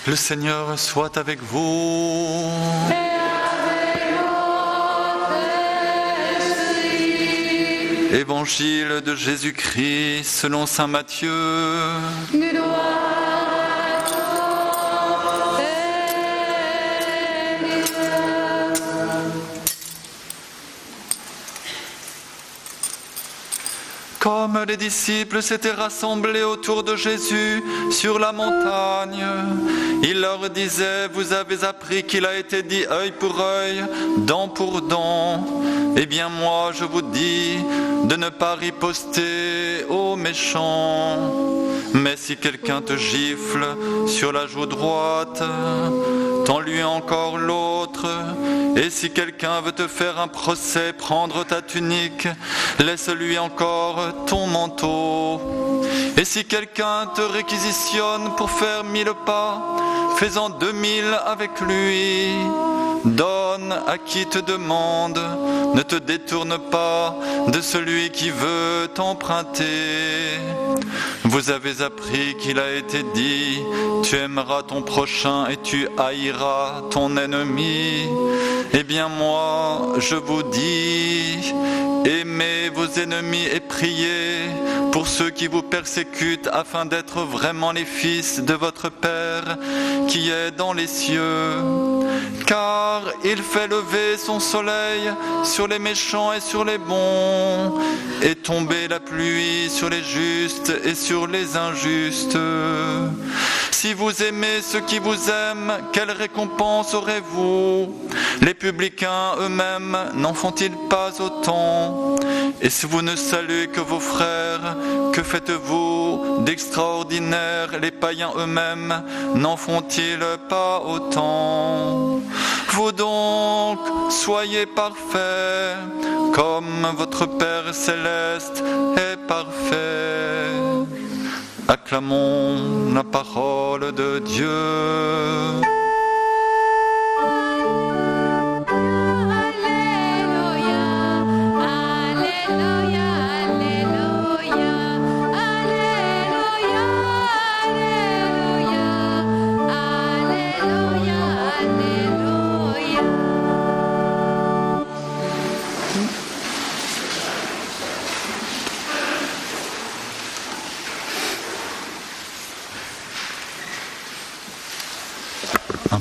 Le Seigneur soit avec vous. Et avec votre esprit. Évangile de Jésus-Christ selon saint Matthieu. Gloire à toi, Seigneur. Comme les disciples s'étaient rassemblés autour de Jésus sur la montagne, il leur disait: vous avez appris qu'il a été dit œil pour œil, dent pour dent. Eh bien moi je vous dis de ne pas riposter aux méchants. Mais si quelqu'un te gifle sur la joue droite, tends-lui encore l'autre. Et si quelqu'un veut te faire un procès, prendre ta tunique, laisse-lui encore ton manteau. Et si quelqu'un te réquisitionne pour faire 1000 pas, fais-en 2000 avec lui. Donne à qui te demande, ne te détourne pas de celui qui veut t'emprunter. Vous avez appris qu'il a été dit: tu aimeras ton prochain et tu haïras ton ennemi. Eh bien moi, je vous dis, aimez vos ennemis et priez pour ceux qui vous persécutent, afin d'être vraiment les fils de votre Père qui est dans les cieux. Car il fait lever son soleil sur les méchants et sur les bons, et tomber la pluie sur les justes et sur les injustes. Si vous aimez ceux qui vous aiment, quelle récompense aurez-vous? Les publicains eux-mêmes n'en font-ils pas autant? Et si vous ne saluez que vos frères, que faites-vous d'extraordinaire? Les païens eux-mêmes n'en font-ils pas autant? Vous donc, soyez parfaits, comme votre Père céleste est parfait. Acclamons la parole de Dieu.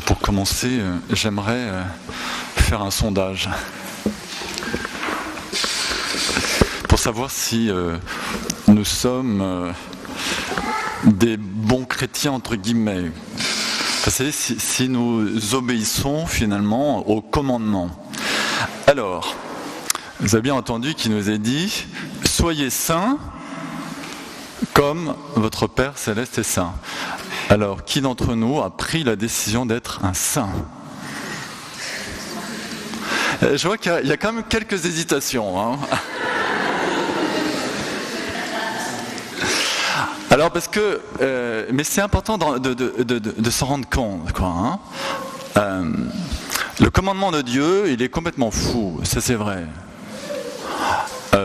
Pour commencer, j'aimerais faire un sondage pour savoir si nous sommes des bons chrétiens entre guillemets. Vous savez, si nous obéissons finalement au commandement. Alors, vous avez bien entendu qu'il nous est dit: soyez saints comme votre Père céleste est saint. Alors, qui d'entre nous a pris la décision d'être un saint? Je vois qu'il y a quand même quelques hésitations. Hein. Alors, parce que... mais c'est important de s'en rendre compte, quoi. Hein. Le commandement de Dieu, il est complètement fou, ça c'est vrai.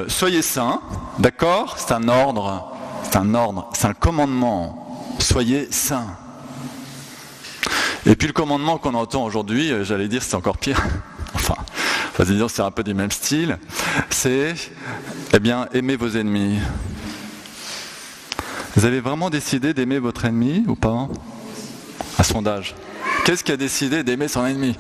Soyez saints, d'accord? C'est un ordre, c'est un commandement. Soyez saints. Et puis le commandement qu'on entend aujourd'hui, j'allais dire c'est encore pire. Enfin, c'est un peu du même style. C'est, aimez vos ennemis. Vous avez vraiment décidé d'aimer votre ennemi ou pas? Un sondage. Qu'est-ce qui a décidé d'aimer son ennemi?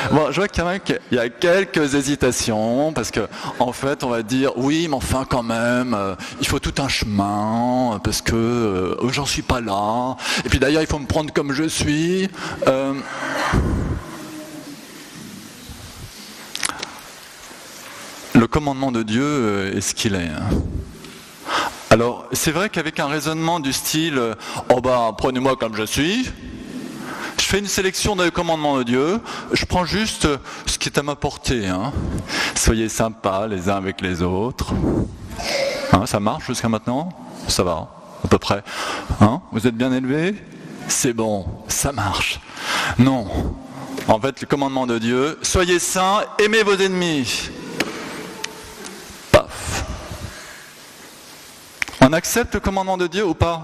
Bon, je vois quand même qu'il y a quelques hésitations, parce que en fait, on va dire oui, mais enfin quand même, il faut tout un chemin, parce que j'en suis pas là. Et puis d'ailleurs, il faut me prendre comme je suis. Le commandement de Dieu est ce qu'il est. Hein. Alors, c'est vrai qu'avec un raisonnement du style prenez-moi comme je suis. Je fais une sélection des commandements de Dieu, je prends juste ce qui est à ma portée. Hein. Soyez sympas les uns avec les autres. Hein, ça marche jusqu'à maintenant? Ça va, à peu près. Hein, vous êtes bien élevés? C'est bon, ça marche. Non. En fait, le commandement de Dieu, soyez saints, aimez vos ennemis. Paf. On accepte le commandement de Dieu ou pas?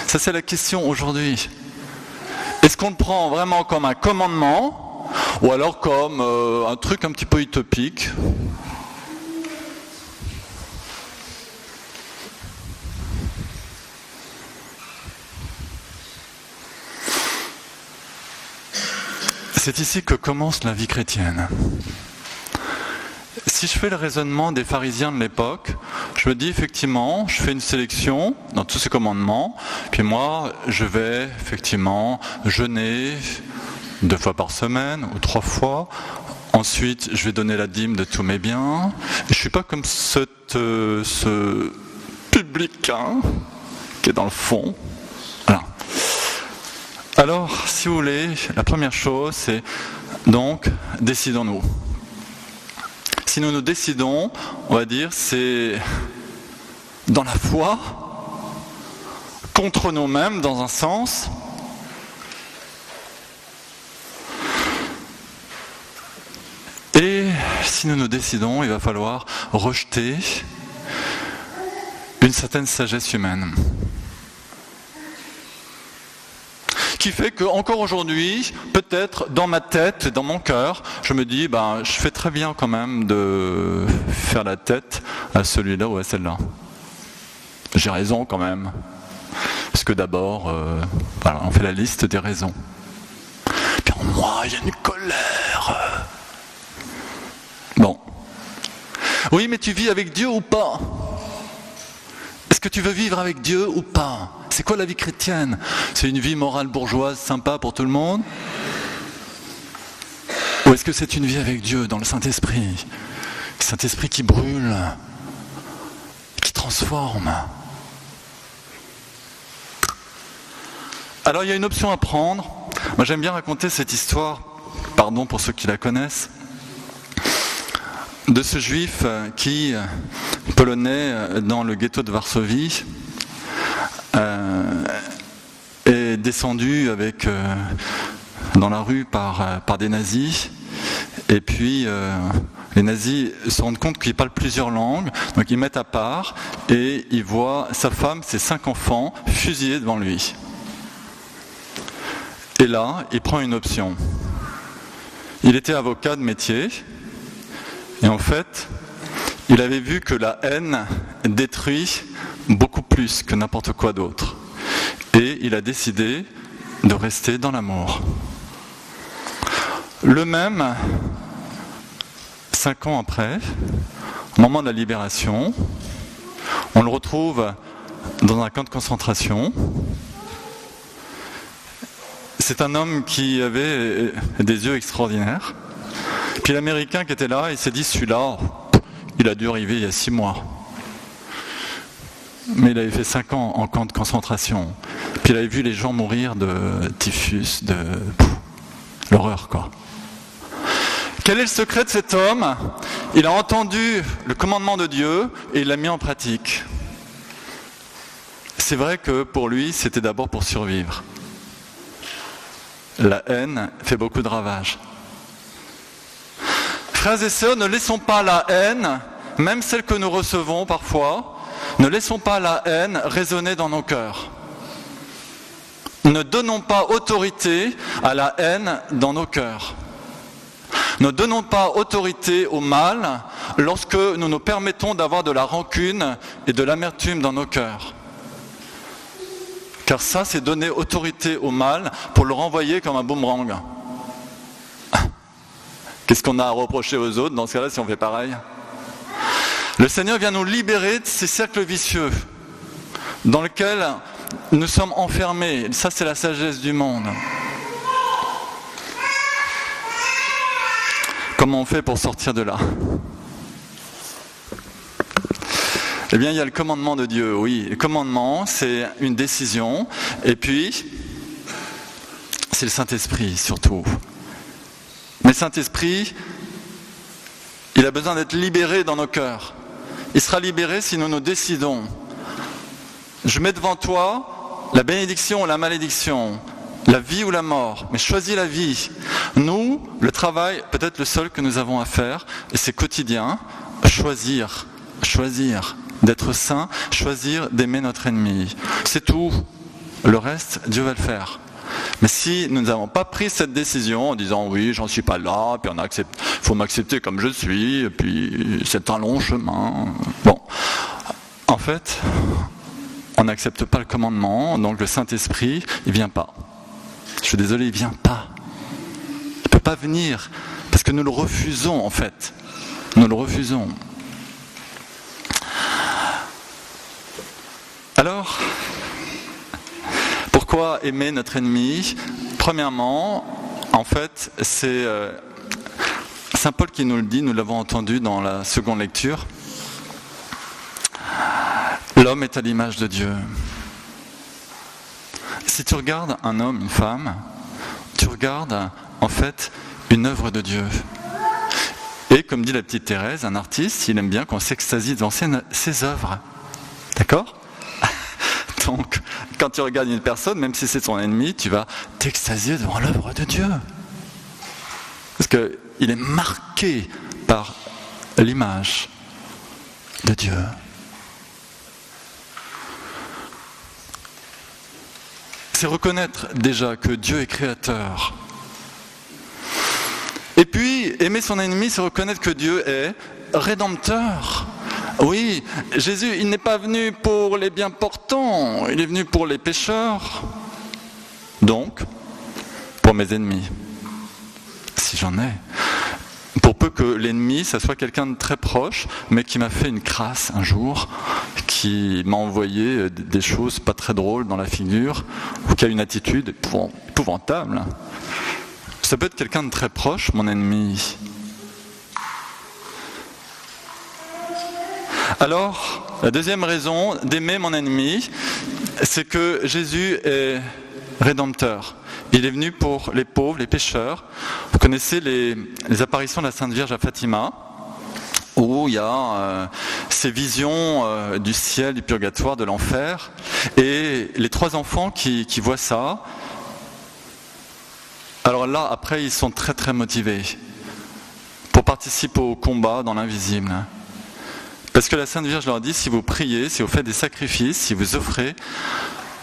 Ça, c'est la question aujourd'hui. Est-ce qu'on le prend vraiment comme un commandement ou alors comme un truc un petit peu utopique ? C'est ici que commence la vie chrétienne. Si je fais le raisonnement des pharisiens de l'époque, je me dis effectivement, je fais une sélection dans tous ces commandements, puis moi, je vais effectivement jeûner 2 fois par semaine ou 3 fois. Ensuite, je vais donner la dîme de tous mes biens. Je ne suis pas comme ce publicain qui est dans le fond. Voilà. Alors, si vous voulez, la première chose, c'est donc, décidons-nous. Si nous nous décidons, on va dire, c'est dans la foi, contre nous-mêmes dans un sens. Et si nous nous décidons, il va falloir rejeter une certaine sagesse humaine. Qui fait qu'encore aujourd'hui, peut-être dans ma tête, dans mon cœur, je me dis, je fais très bien quand même de faire la tête à celui-là ou à celle-là. J'ai raison quand même. Parce que d'abord, on fait la liste des raisons. Puis en moi, il y a une colère. Bon. Oui, mais tu vis avec Dieu ou pas ? Est-ce que tu veux vivre avec Dieu ou pas ? C'est quoi la vie chrétienne ? C'est une vie morale bourgeoise sympa pour tout le monde ? Ou est-ce que c'est une vie avec Dieu dans le Saint-Esprit ? Le Saint-Esprit qui brûle, qui transforme. Alors il y a une option à prendre. Moi j'aime bien raconter cette histoire, pardon pour ceux qui la connaissent, de ce juif polonais dans le ghetto de Varsovie, est descendu dans la rue par des nazis, et puis les nazis se rendent compte qu'il parle plusieurs langues, donc ils mettent à part, et il voit sa femme, ses 5 enfants fusillés devant lui. Et là, il prend une option. Il était avocat de métier, et en fait, il avait vu que la haine détruit beaucoup plus que n'importe quoi d'autre. Et il a décidé de rester dans l'amour. Le même, 5 ans après, au moment de la libération, on le retrouve dans un camp de concentration. C'est un homme qui avait des yeux extraordinaires. Puis l'Américain qui était là, il s'est dit, celui-là, il a dû arriver il y a 6 mois. Mais il avait fait 5 ans en camp de concentration. Puis il avait vu les gens mourir de typhus, de l'horreur, quoi. Quel est le secret de cet homme ? Il a entendu le commandement de Dieu et il l'a mis en pratique. C'est vrai que pour lui, c'était d'abord pour survivre. La haine fait beaucoup de ravages. Frères et sœurs, ne laissons pas la haine, même celle que nous recevons parfois, ne laissons pas la haine résonner dans nos cœurs. Ne donnons pas autorité à la haine dans nos cœurs. Ne donnons pas autorité au mal lorsque nous nous permettons d'avoir de la rancune et de l'amertume dans nos cœurs. Car ça, c'est donner autorité au mal pour le renvoyer comme un boomerang. Qu'est-ce qu'on a à reprocher aux autres dans ce cas-là si on fait pareil ? Le Seigneur vient nous libérer de ces cercles vicieux dans lesquels nous sommes enfermés. Ça, c'est la sagesse du monde. Comment on fait pour sortir de là ? Eh bien, il y a le commandement de Dieu, oui. Le commandement, c'est une décision. Et puis, c'est le Saint-Esprit, surtout. Mais le Saint-Esprit, il a besoin d'être libéré dans nos cœurs. Il sera libéré si nous nous décidons. Je mets devant toi la bénédiction ou la malédiction, la vie ou la mort, mais choisis la vie. Nous, le travail, peut-être le seul que nous avons à faire, et c'est quotidien, choisir d'être saint, choisir d'aimer notre ennemi. C'est tout. Le reste, Dieu va le faire. Mais si nous n'avons pas pris cette décision en disant oui, j'en suis pas là, puis faut m'accepter comme je suis, et puis c'est un long chemin. Bon, en fait, on n'accepte pas le commandement, donc le Saint-Esprit, il vient pas. Je suis désolé, il vient pas. Il peut pas venir, parce que nous le refusons en fait. Nous le refusons. Alors, pourquoi aimer notre ennemi ? Premièrement, en fait, c'est Saint Paul qui nous le dit, nous l'avons entendu dans la seconde lecture. L'homme est à l'image de Dieu. Si tu regardes un homme, une femme, tu regardes en fait une œuvre de Dieu. Et comme dit la petite Thérèse, un artiste, il aime bien qu'on s'extasie devant ses œuvres. D'accord ? Donc, quand tu regardes une personne, même si c'est ton ennemi, tu vas t'extasier devant l'œuvre de Dieu. Parce qu'il est marqué par l'image de Dieu. C'est reconnaître déjà que Dieu est créateur. Et puis, aimer son ennemi, c'est reconnaître que Dieu est rédempteur. Oui, Jésus, il n'est pas venu pour les bien portants, il est venu pour les pécheurs. Donc, pour mes ennemis, si j'en ai. Pour peu que l'ennemi, ça soit quelqu'un de très proche, mais qui m'a fait une crasse un jour, qui m'a envoyé des choses pas très drôles dans la figure, ou qui a une attitude épouvantable. Ça peut être quelqu'un de très proche, mon ennemi. Alors, la deuxième raison d'aimer mon ennemi, c'est que Jésus est rédempteur. Il est venu pour les pauvres, les pécheurs. Vous connaissez les apparitions de la Sainte Vierge à Fatima, où il y a ces visions du ciel, du purgatoire, de l'enfer. Et les trois enfants qui voient ça, alors là, après, ils sont très très motivés pour participer au combat dans l'invisible. Parce que la Sainte Vierge leur dit, si vous priez, si vous faites des sacrifices, si vous offrez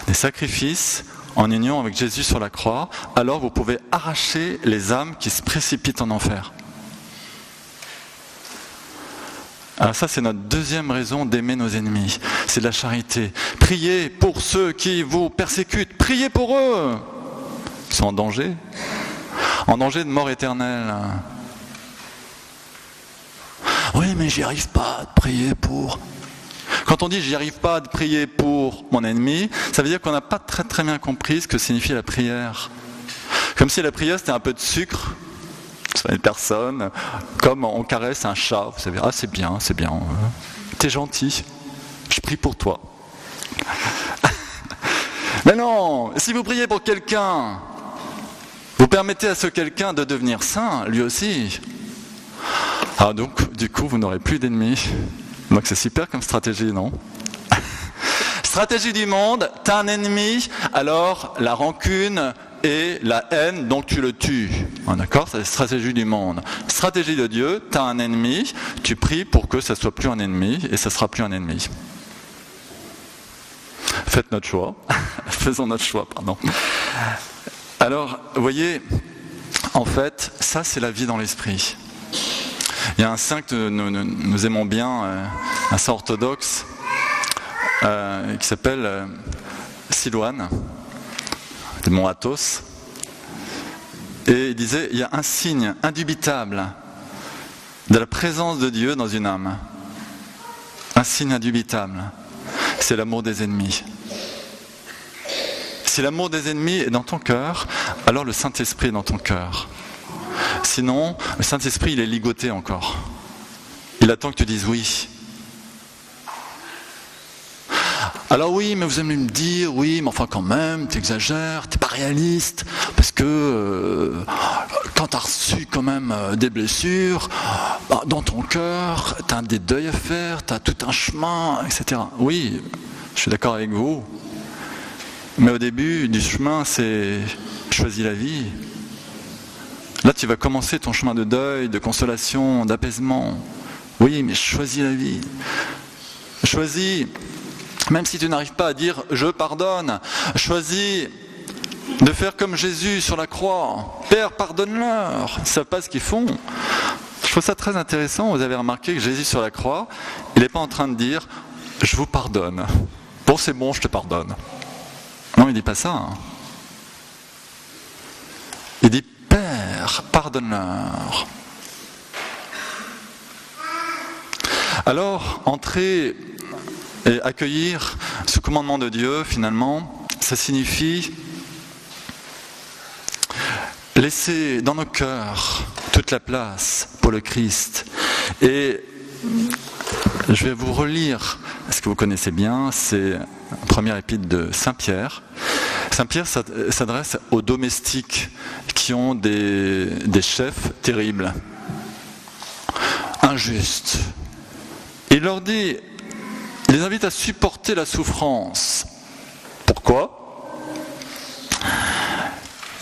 des sacrifices en union avec Jésus sur la croix, alors vous pouvez arracher les âmes qui se précipitent en enfer. Alors ça, c'est notre deuxième raison d'aimer nos ennemis. C'est de la charité. Priez pour ceux qui vous persécutent. Priez pour eux. Ils sont en danger de mort éternelle. Oui, mais j'y arrive pas à prier pour... Quand on dit j'y arrive pas à prier pour mon ennemi, ça veut dire qu'on n'a pas très très bien compris ce que signifie la prière. Comme si la prière c'était un peu de sucre sur une personne, comme on caresse un chat. Vous savez, ah c'est bien, t'es gentil, je prie pour toi. Mais non, si vous priez pour quelqu'un, vous permettez à ce quelqu'un de devenir saint, lui aussi. Ah donc, du coup, vous n'aurez plus d'ennemis. Donc c'est super comme stratégie, non ? Stratégie du monde, t'as un ennemi, alors la rancune et la haine, donc tu le tues. D'accord ? C'est la stratégie du monde. Stratégie de Dieu, t'as un ennemi, tu pries pour que ça soit plus un ennemi, et ça sera plus un ennemi. Faites notre choix. Faisons notre choix, pardon. Alors, vous voyez, en fait, ça c'est la vie dans l'esprit. Il y a un saint que nous aimons bien, un saint orthodoxe, qui s'appelle Silouane, de Mont Athos. Et il disait, il y a un signe indubitable de la présence de Dieu dans une âme. Un signe indubitable, c'est l'amour des ennemis. Si l'amour des ennemis est dans ton cœur, alors le Saint-Esprit est dans ton cœur. Sinon, le Saint-Esprit, il est ligoté encore. Il attend que tu dises oui. Alors oui, mais vous allez me dire, oui, mais enfin quand même, t'exagères, t'es pas réaliste, parce que quand t'as reçu quand même des blessures, dans ton cœur, t'as des deuils à faire, t'as tout un chemin, etc. Oui, je suis d'accord avec vous. Mais au début du chemin, c'est choisis la vie. Là, tu vas commencer ton chemin de deuil, de consolation, d'apaisement. Oui, mais choisis la vie. Choisis, même si tu n'arrives pas à dire « je pardonne », choisis de faire comme Jésus sur la croix. Père, pardonne-leur. Ils ne savent pas ce qu'ils font. Je trouve ça très intéressant. Vous avez remarqué que Jésus sur la croix, il n'est pas en train de dire « je vous pardonne ». Bon, c'est bon, je te pardonne. Non, il ne dit pas ça. Il dit « Père, pardonne-leur ». Alors, entrer et accueillir ce commandement de Dieu, finalement, ça signifie laisser dans nos cœurs toute la place pour le Christ. Et je vais vous relire ce que vous connaissez bien, c'est la première épître de Saint Pierre. Saint Pierre s'adresse aux domestiques qui ont des chefs terribles, injustes. Il leur dit, il les invite à supporter la souffrance. Pourquoi ?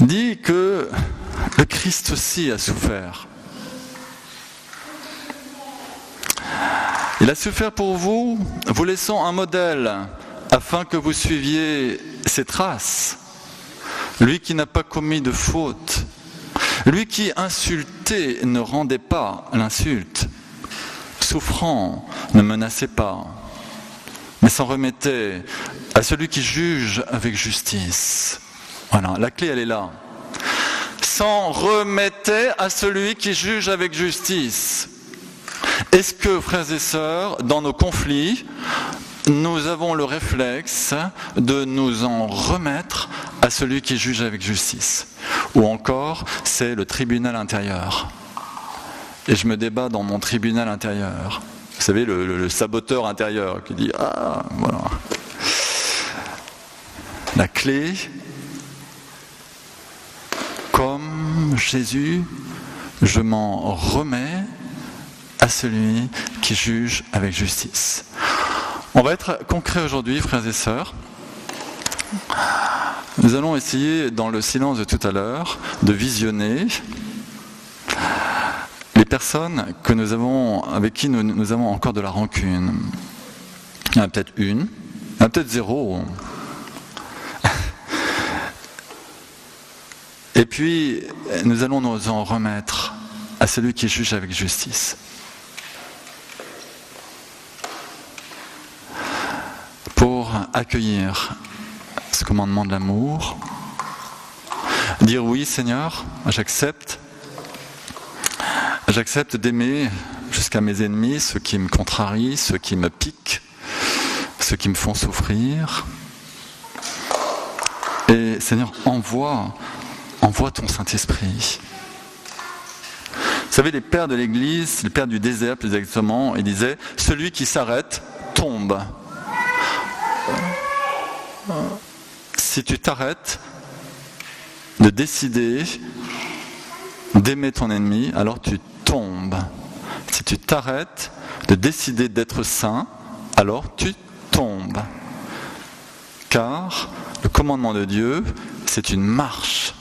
Il dit que le Christ aussi a souffert. Il a souffert pour vous, vous laissant un modèle, afin que vous suiviez ses traces. Lui qui n'a pas commis de faute, lui qui insultait ne rendait pas l'insulte, souffrant ne menaçait pas, mais s'en remettait à celui qui juge avec justice. Voilà, la clé elle est là. S'en remettait à celui qui juge avec justice. Est-ce que, frères et sœurs, dans nos conflits, nous avons le réflexe de nous en remettre à celui qui juge avec justice ? Ou encore, c'est le tribunal intérieur. Et je me débat dans mon tribunal intérieur. Vous savez, le saboteur intérieur qui dit « Ah, voilà ». La clé, comme Jésus, je m'en remets à celui qui juge avec justice. On va être concret aujourd'hui, frères et sœurs. Nous allons essayer, dans le silence de tout à l'heure, de visionner les personnes que nous avons, avec qui nous avons encore de la rancune. Il y en a peut-être une, il y en a peut-être zéro. Et puis, nous allons nous en remettre à celui qui juge avec justice. Pour accueillir ce commandement de l'amour, dire oui Seigneur, j'accepte d'aimer jusqu'à mes ennemis, ceux qui me contrarient, ceux qui me piquent, ceux qui me font souffrir. Et Seigneur, envoie ton Saint-Esprit. Vous savez, les pères de l'Église, les pères du désert plus exactement, ils disaient « Celui qui s'arrête tombe ». Si tu t'arrêtes de décider d'aimer ton ennemi, alors tu tombes. Si tu t'arrêtes de décider d'être saint, alors tu tombes. Car le commandement de Dieu, c'est une marche.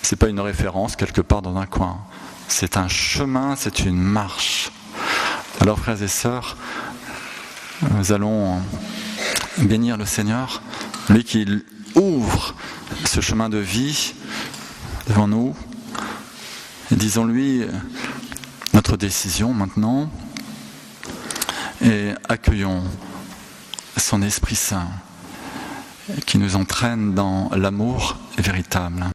C'est pas une référence quelque part dans un coin. C'est un chemin, c'est une marche. Alors, frères et sœurs, nous allons bénir le Seigneur, lui qui ouvre ce chemin de vie devant nous. Et disons-lui notre décision maintenant et accueillons son Esprit Saint qui nous entraîne dans l'amour véritable.